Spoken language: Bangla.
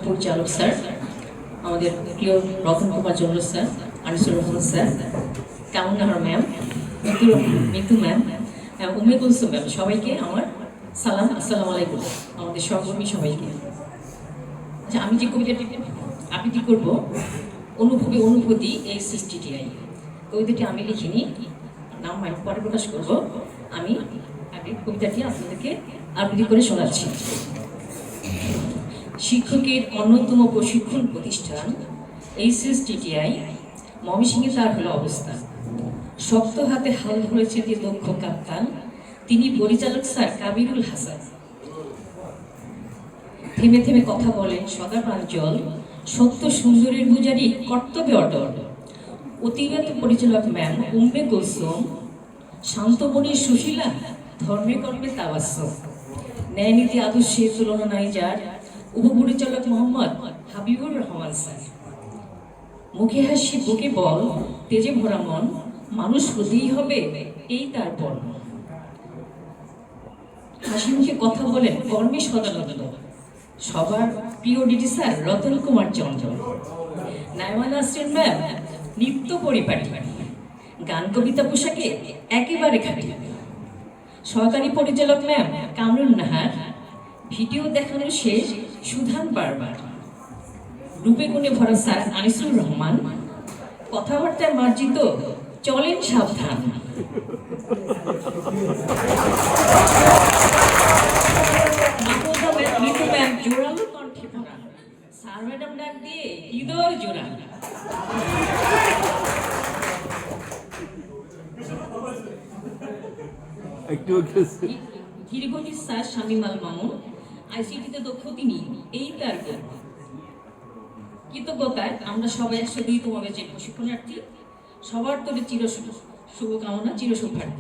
পরিচালক স্যার, আমাদের প্রিয় রতন কুমার জন্য স্যার, আনিসুর রহমান স্যার, কামনাহার ma'am, Mitu ma'am, Umme Kulsum ma'am, সবাইকে আমার সালাম, আসসালামু আলাইকুম। আমাদের সহকর্মী সবাইকে। আচ্ছা, আমি যে কবিতাটি আবৃত্তি করব, অনুভূতি এই সৃষ্টিটিআই, কবিতাটি আমি লিখিনি, নাম পরে প্রকাশ করব। আমি কবিতাটি আপনাদেরকে আবৃত্তি করে শোনাচ্ছি। শিক্ষকের অন্যতম প্রশিক্ষণ প্রতিষ্ঠান এইচএসটিটিআই ময়মনসিংহে তার হলো অবস্থান। শক্ত হাতে হাল ধরেছে যে দক্ষ কাপ্তান, তিনি পরিচালক স্যার কাবিরুল হাসান। থেমে থেমে কথা বলেন সদা প্রাঞ্জল, সত্য সুন্দরীর পূজারী কর্তব্যে অটল। অতিগত পরিচালক ম্যাম উম্মে কুলসুম, শান্তমণির সুশীলা, ধর্মে কর্মে তাওয়াসসুম। ন্যায় নীতি আদর্শের তুলনা নাই যার, উপপরিচালক মোহাম্মদ হাবিবুর রহমান স্যার। মুখে হাসি বুকে বল, তেজে ভরা মন, মানুষ হতেই হবে এই তার পর। হাসি মুখে কথা বলেন কর্মে সদানন্দ, সবার প্রিয় ডিডি স্যার রতন কুমার চন্দ্র। নাইমা নাসরিন ম্যাম নিত্য পরিপাটি, গান কবিতা পোশাকে একেবারে খাঁটি। সহকারী পরিচালক ম্যাম কামরুন নাহার, ভিডিও দেখানোর শেষ সুধান বারবার। রূপে গুণে ভরা স্যার আনিসুর রহমান, কথাবার্তায় মার্জিত চলেন সাবধান। মিতু ম্যাম জোরালো কণ্ঠে ভরা, স্যার ম্যাডাম ডাক দিয়ে হৃদয় জোড়া। গিরিগণির স্যার শামীম আল মামুন, আইসিটিতে দক্ষ তিনি এই তার কৃতজ্ঞতায় আমরা সবাই 102তম ব্যাচের প্রশিক্ষণার্থী, সবার তরে চির শুভকামনা, চির সৌভাগ্য।